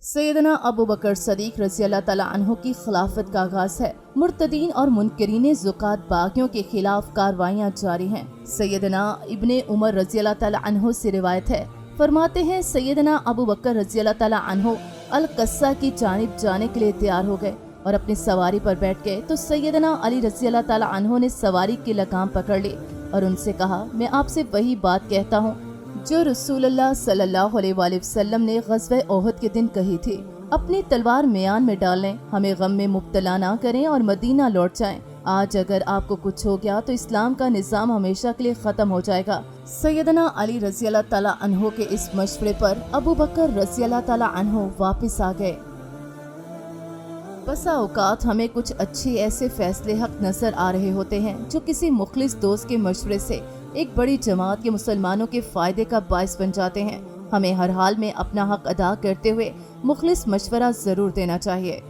सैयदना अबू बकर सदीक रज़ी अल्लाह तआला अन्हु की खिलाफत का आगाज है। मुर्तदीन और मुनकरीन ज़ुकात बागियों के खिलाफ कार्रवाइयाँ जारी हैं। सैयदना इब्ने उमर रज़ी अल्लाह तआला अन्हु से रिवायत है, फरमाते हैं सैयदना अबू बकर रज़ी अल्लाह तआला अन्हु अल-कस्सा की जानिब जाने के लिए तैयार हो गए और अपनी सवारी पर बैठ गए तो सैयदना अली रज़ी अल्लाह तआला अन्हु ने सवारी की लगाम पकड़ ली और उनसे कहा, मैं आपसे वही बात कहता हूँ जो रसूलुल्लाह सल्लल्लाहु अलैहि वसल्लम ने ग़ज़वे ओहद के दिन कही थी। अपनी तलवार मियान में डाल लें, हमें गम में मुब्तला ना करें और मदीना लौट जाएं। आज अगर आपको कुछ हो गया तो इस्लाम का निज़ाम हमेशा के लिए ख़त्म हो जाएगा। सैयदना अली रज़ी अल्लाह तआला अन्हु के इस मशवरे पर अबू बकर रज़ी अल्लाह तआला अन्हु वापस आ गए। बसा औकात हमें कुछ अच्छे ऐसे फैसले हक नजर आ रहे होते हैं जो किसी मुखलिस दोस्त के मशवरे से एक बड़ी जमात के मुसलमानों के फायदे का बायस बन जाते हैं। हमें हर हाल में अपना हक अदा करते हुए मुखलिस मशवरा जरूर देना चाहिए।